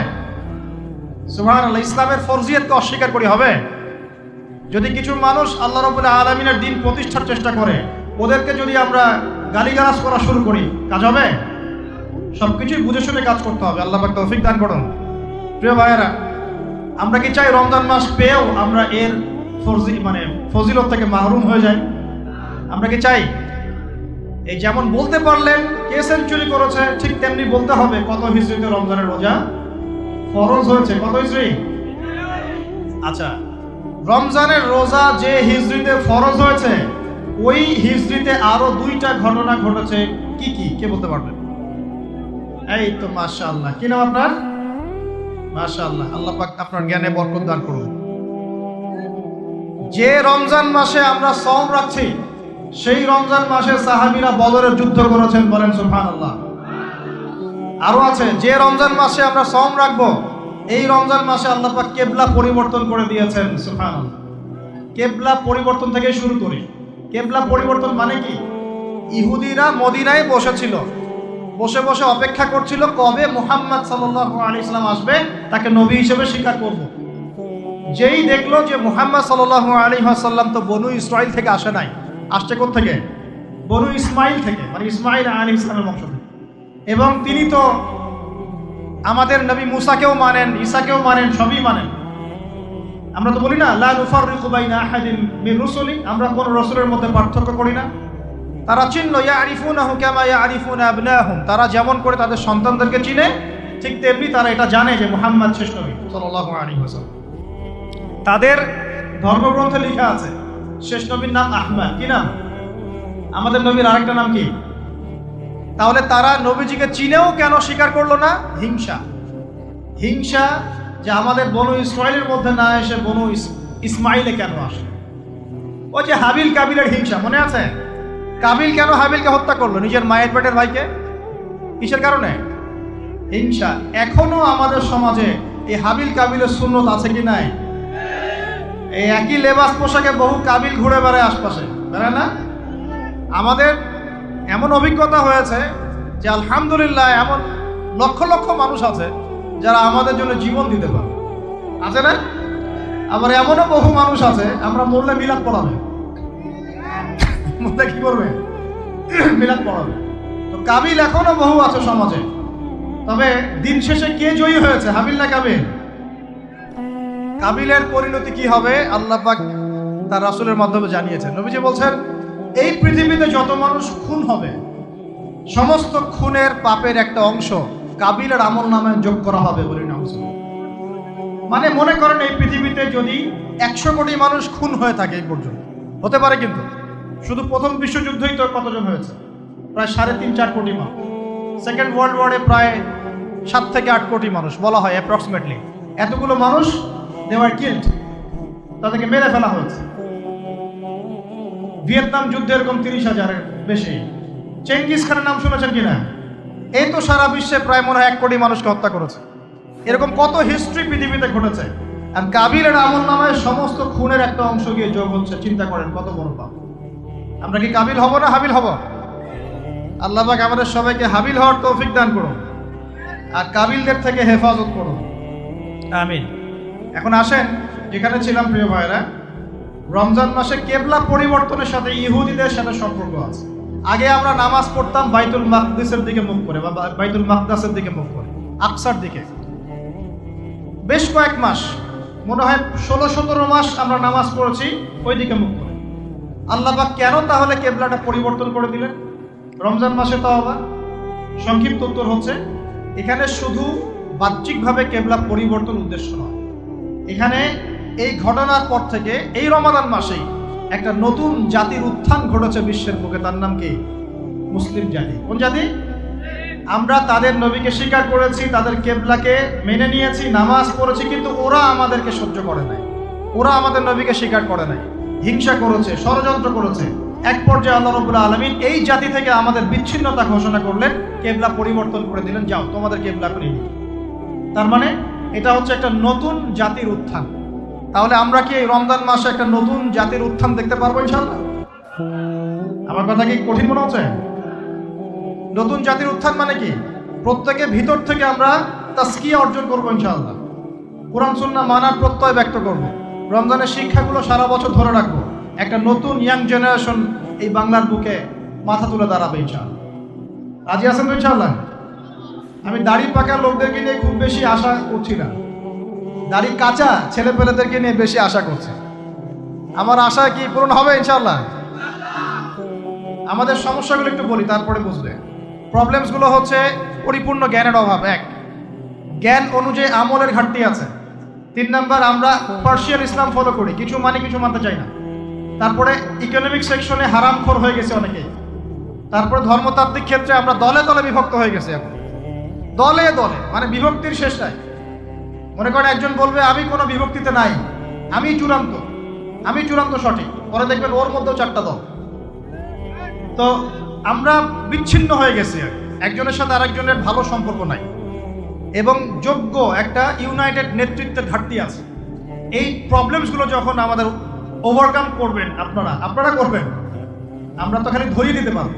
সুবহানাল্লাহ। ইসলামের ফরজিয়াতকে অস্বীকার করি, হবে? যদি কিছু মানুষ আল্লাহ রাব্বুল আলামিনের দ্বীন প্রতিষ্ঠার চেষ্টা করে, ওদেরকে যদি আমরা গালিগালাজ করা শুরু করি, কাজ হবে? সবকিছুই বুঝে শুনে কাজ করতে হবে। আল্লাহ পাক তৌফিক দান করুন। প্রিয় ভাইয়েরা, আমরা কি চাই রমজান মাস পেয়েও আমরা এর ফজিলত থেকে মাহরুম হয়ে যাই? আমরা কি চাই? এই যেমন বলতে পারলেন কে সেঞ্চুরি করেছে, ঠিক তেমনি বলতে হবে কত হিজরিতে রমজানের রোজা ফরজ হয়েছে। কত হিজরি? আচ্ছা, রমজানের রোজা যে হিজরিতে ফরজ হয়েছে, ওই হিজরিতে আরো 2টা ঘটনা ঘটেছে। কি কি, কে বলতে পারবেন? এই তো মাশাআল্লাহ। কি নাম আপনার? মাশাআল্লাহ, আল্লাহ পাক আপনার জ্ঞানে বরকত দান করুন। যে রমজান মাসে আমরা সওম রাখছি, সেই রমজান মাসে সাহাবীরা বদরের যুদ্ধ করেছেন, বলেন সুবহানাল্লাহ। আরো আছে, যে রমজান মাসে আমরা সওম রাখবো, এই রমজান মাসে আল্লাহ পাক কিবলা পরিবর্তন করে দিয়েছেন, সুবহানাল্লাহ। কিবলা পরিবর্তন থেকে শুরু করি। কিবলা পরিবর্তন মানে কি? ইহুদিরা মদিনায় বসেছিল, বসে বসে অপেক্ষা করছিল কবে মুহাম্মদ সাল্লাল্লাহু আলাইহি সাল্লাম আসবে, তাকে নবী হিসেবে স্বীকার করব। যেই দেখলো যে মুহাম্মদ সাল্লাল্লাহু আলাইহি ওয়াসাল্লাম তো বনু ইসরাইল থেকে আসে নাই, আসছে কোথা থেকে? বনু ইসমাইল থেকে, মানে ইসমাইল আলাইহিস সালামের বংশ থেকে। এবং তিনি তো আমাদের নবী মুসাকেও মানেন, ঈসাকেও মানেন, সবই মানেন। আমরা তো বলি না লা নুফাররিকু বাইনা আহাদিন মির রুসুলি, আমরা কোন রাসূলের মধ্যে পার্থক্য করি না। তারা চিনল ইয়ারিফুনাহু কামা ইয়ারিফুনা আবনাহুম, তারা যেমন করে তাদের সন্তানদেরকে চিনে, ঠিক তেমনি তারা এটা জানে যে মুহাম্মদ শেষ নবী সাল্লাল্লাহু আলাইহি ওয়াসাল্লাম। তাদের ধর্মগ্রন্থে লেখা আছে শেষ নবীর নাম আহমদ। কি নাম? আমাদের নবীর আরেকটা নাম কি? তাহলে তারা নবীজিকে চিনেও কেন স্বীকার করলো না? হিংসা। হিংসা যে আমাদের বনু ইসরাইলের মধ্যে না এসে বনু ইসমাইলে কেন আসে। ওই যে হাবিল কাবিলের হিংসা মনে আছে? কাবিল কেন হাবিলকে হত্যা করলো? নিজের মায়ের পেটের ভাইকে। কিসের কারণে? হিংসা। এখনো আমাদের সমাজে এই হাবিল কাবিলের সুন্নত আছে কি নাই? এই একই লেবাস পোশাকে বহু কাবিল ঘুরে বেড়ায় আশপাশে, বেড়ায় না? আমাদের এমন অভিজ্ঞতা হয়েছে যে আলহামদুলিল্লাহ এমন লক্ষ লক্ষ মানুষ আছে যারা আমাদের জন্য জীবন দিতে পারে, আছে না? আবার এমনও বহু মানুষ আছে আমরা মরলে মিলাদ পড়াবে, মরলে কি করবে? মিলাদ পড়াবে। তো কাবিল এখনো বহু আছে সমাজে। তবে দিন শেষে কে জয়ী হয়েছে, হাবিল না কাবিল? কাবিলের পরিণতি কি হবে আল্লাহ পাক তার রাসূলের মাধ্যমে জানিয়েছেন। নবীজি বলছেন, এই পৃথিবীতে যত মানুষ খুন হবে সমস্ত খুনের পাপের একটা অংশ কাবিলের আমল নামে যোগ করা হবে বলে নাউজ। মানে মনে করেন এই পৃথিবীতে যদি 100 কোটি মানুষ খুন হয়ে থাকে এই পর্যন্ত, হতে পারে কিন্তু শুধু প্রথম বিশ্বযুদ্ধই তো কতজন হয়েছে? প্রায় 3.5-4 কোটি মানুষ। সেকেন্ড ওয়ার্ল্ড ওয়ারে প্রায় 7 থেকে 8 কোটি মানুষ বলা হয় অ্যাপ্রক্সিমেটলি। এতগুলো মানুষ দে ওয়ার কিল্ড, তাদেরকে মেরে ফেলা হয়েছে। ভিয়েতনাম যুদ্ধে এরকম 30,000-এর বেশি। চেঙ্গিস খানের নাম শুনেছেন কিনা? এই তো সারা বিশ্বে প্রায় মনে হয় 1 কোটি মানুষকে হত্যা করেছে। এরকম কত হিস্ট্রি পৃথিবীতে ঘটেছে। আর কাবিলের আমল নামায় সমস্ত খুনের একটা অংশ গিয়ে যোগ হচ্ছে। চিন্তা করেন কত বড় পাপ। আমরা কি কাবিল হব না হাবিল হব? আল্লাহ পাক আমাদের সবাইকে হাবিল হওয়ার তৌফিক দান করুন আর কাবিলদের থেকে হেফাজত করুন, আমিন। এখন আসেন, যেখানে ছিলাম প্রিয় ভাইরা, রমজান মাসে কেবলা পরিবর্তনের সাথে ইহুদিদের সাথে সম্পর্ক আছে। আগে আমরা নামাজ পড়তাম বাইতুল মাকদিসের দিকে মুখ করে বা বাইতুল মাকদাসের দিকে মুখ করে, আকসার দিকে। বেশ কয়েক মাস, মনে হয় 16-17 মাস আমরা নামাজ পড়েছি ওই দিকে মুখ করে। আল্লাহ পাক কেন তাহলে কেবলাটা পরিবর্তন করে দিলেন রমজান মাসে? তাওবা। সংক্ষিপ্ত উত্তর হচ্ছে, এখানে শুধু বাহ্যিকভাবে কেবলা পরিবর্তন উদ্দেশ্য নয়। এখানে এই ঘটনার পর থেকে এই রমাদান মাসেই একটা নতুন জাতির উত্থান ঘটেছে বিশ্বের বুকে। তার নাম কি? মুসলিম জাতি। কোন জাতি? আমরা তাদের নবীকে স্বীকার করেছি, তাদের কেবলাকে মেনে নিয়েছি, নামাজ পড়েছি, কিন্তু ওরা আমাদেরকে সহ্য করে নাই, ওরা আমাদের নবীকে স্বীকার করে নাই, হিংসা করেছে, ষড়যন্ত্র করেছে। এক পর্যায়ে আল্লাহ রাব্বুল আলামিন এই জাতি থেকে আমাদের বিচ্ছিন্নতা ঘোষণা করলেন, কেবলা পরিবর্তন করে দিলেন, যাও তোমাদের কেবলা করে নিই। তার মানে এটা হচ্ছে একটা নতুন জাতির উত্থান। তাহলে আমরা কি এই রমজান মাসে একটা নতুন জাতির উত্থান দেখতে পারবো ইনশাআল্লাহ? আমার কথা কি কঠিন মনে হচ্ছে? নতুন জাতির উত্থান মানে কি? প্রত্যেকে ভিতর থেকে আমরা তাসকিয়া অর্জন করবো ইনশাআল্লাহ। কোরআন সুন্নাহ মানার প্রত্যয় ব্যক্ত করব। রমজানের শিক্ষাগুলো সারা বছর ধরে রাখবো। একটা নতুন ইয়াং জেনারেশন এই বাংলার বুকে মাথা তুলে দাঁড়াবে ইনশাআল্লাহ। রাজি আছেন তো ইনশাআল্লাহ? আমি দাড়ি পাকা লোকদেরকে নিয়ে খুব বেশি আশা করছি না, দাড়ি কাঁচা ছেলেপেলেদেরকে নিয়ে বেশি আশা করছে। আমার আশা কি পূরণ হবে ইনশাআল্লাহ? আমাদের সমস্যাগুলো একটু বলি, তারপরে বুঝবে। প্রবলেমসগুলো হচ্ছে পরিপূর্ণ জ্ঞানের অভাব, এক, জ্ঞান অনুযায়ী আমলের ঘাটতি আছে। 3 নাম্বার, আমরা পার্সিয়াল ইসলাম ফলো করি, কিছু মানে কিছু মানতে চাই না। তারপরে ইকোনমিক সেকশনে হারামখোর হয়ে গেছে অনেকেই। তারপরে ধর্মতাত্ত্বিক ক্ষেত্রে আমরা দলে দলে বিভক্ত হয়ে গেছি। এখন দলে দলে মানে বিভক্তির শেষ নাই। মনে করেন একজন বলবে আমি কোনো বিভক্তিতে নাই, আমি চূড়ান্ত সঠিক, পরে দেখবেন ওর মধ্যেও 4টা দল। তো আমরা বিচ্ছিন্ন হয়ে গেছি, একজনের সাথে আরেকজনের ভালো সম্পর্ক নাই এবং যোগ্য একটা ইউনাইটেড নেতৃত্বের ঘাটতি আছে। এই প্রবলেমসগুলো যখন আমাদের ওভারকাম করবেন আপনারা করবেন, আমরা তো খালি ধরিয়ে দিতে পারবো,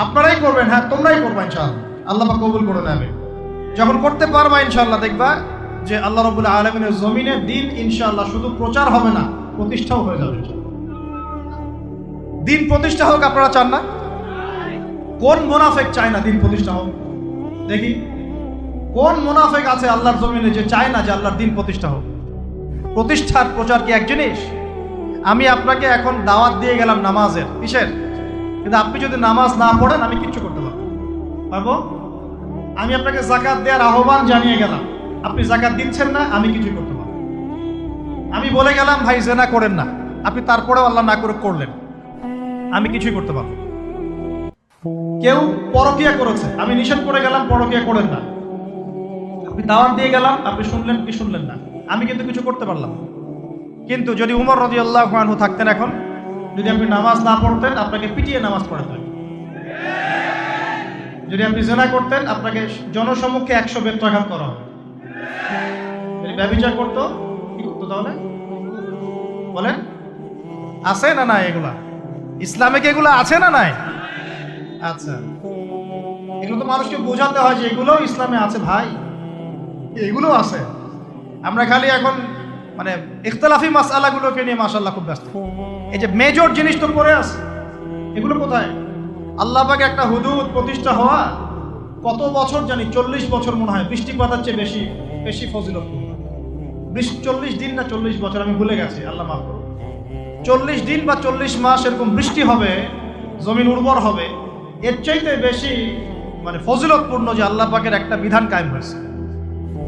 আপনারাই করবেন। হ্যাঁ, তোমরাই করবা ইনশাআল্লাহ, আল্লাহ পাক কবুল করে নেবে। যখন করতে পারবা ইনশাআল্লাহ দেখবা যে আল্লাহ রাব্বুল আলামিনের জমিনে দিন ইনশাআল্লাহ শুধু প্রচার হবে না, প্রতিষ্ঠাও হয়ে যাবে। দিন প্রতিষ্ঠা হোক, আপনারা চান না? কোন মুনাফিক চায় না দিন প্রতিষ্ঠা হোক? দেখি কোন মুনাফিক আছে আল্লাহর জমিনে যে চায় না যে আল্লাহর দিন প্রতিষ্ঠা হোক? প্রতিষ্ঠার প্রচার কি এক জিনিস? আমি আপনাকে এখন দাওয়াত দিয়ে গেলাম নামাজের, কিসের? কিন্তু আপনি যদি নামাজ না পড়েন আমি কিচ্ছু করতে পারবো? আমি আপনাকে যাকাত দেওয়ার আহ্বান জানিয়ে গেলাম, আপনি যাকাত দিচ্ছেন না, আমি কিছু করতে পারবো? আমি বলে গেলাম ভাই জেনা করেন না, আপনি তারপরেও আল্লাহ না করে করলেন, আমি কিছুই করতে পারবো? কেউ পরকিয়া করেছে, আমি নিষেধ করে গেলাম পরকিয়া করেন না, আপনি দাওয়াত দিয়ে গেলাম, আপনি শুনলেন না, আমি কিন্তু কিছু করতে পারলাম। কিন্তু যদি উমর রাদিয়াল্লাহু আনহু থাকতেন এখন যদি আপনি নামাজ না পড়তেন আপনাকে পিটিয়ে নামাজ পড়াতে হবে। যদি আপনি জিনা করতেন আপনাকে জনসম্মুখে 100 বেত্রাঘাত করা হবে। যদি ব্যভিচার করতো কি করতো তাহলে বলেন? আছে না নাই? এগুলা ইসলামে কি এগুলো আছে না নাই? আচ্ছা, এগুলো তো মানুষকে বোঝাতে হয় যে এগুলো ইসলামে আছে ভাই, এগুলো আছে। আমরা খালি এখন মানে ইখতিলাফি মাসআলাগুলোকে নিয়ে মাশাআল্লাহ খুব ব্যস্ত। এই যে মেজর জিনিস তো পড়ে আছে, এগুলো কোথায়? আল্লাহ পাকে একটা হুদুদ প্রতিষ্ঠা হওয়া কত বছর জানি, 40 বছর মনে হয়, বৃষ্টিপাতের চেয়ে বেশি বেশি ফজিলত। 40 দিন না 40 বছর আমি ভুলে গেছি, আল্লাহ মাফ করুন। 40 দিন বা 40 মাস এরকম বৃষ্টি হবে, জমিন উর্বর হবে, এর চাইতে বেশি মানে ফজিলতপূর্ণ যে আল্লাহ পাকের একটা বিধান কায়েম হয়েছে।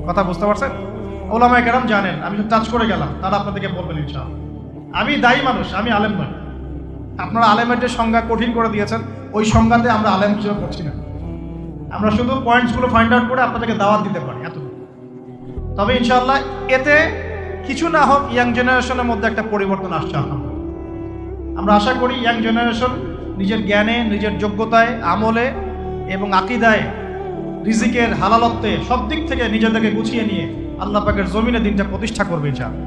কথা বুঝতে পারছেন? ওলামায়ে কেরাম জানেন, আমি তো টাচ করে গেলাম, তারা আপনাদেরকে বলবেন ইনশাআল্লাহ। আমি দায়ী মানুষ, আমি আলেম নই। আপনারা আলেমের যে সংজ্ঞা কঠিন করে দিয়েছেন, ওই সংজ্ঞাতে আমরা আলেম হিসেবে করছি না। আমরা শুধু পয়েন্টসগুলো ফাইন্ড আউট করে আপনাদেরকে দাওয়াত দিতে পারি, এতটুকু। তবে ইনশাআল্লাহ এতে কিছু না হোক ইয়াং জেনারেশনের মধ্যে একটা পরিবর্তন আসছে। আমরা আশা করি ইয়াং জেনারেশন নিজের জ্ঞানে, নিজের যোগ্যতায়, আমলে এবং আকীদায়, রিজিকের হালালত্বে সব দিক থেকে নিজেদেরকে গুছিয়ে নিয়ে আল্লাহ পাকের জমিনে দিনটা প্রতিষ্ঠা করবে ইনশাআল্লাহ।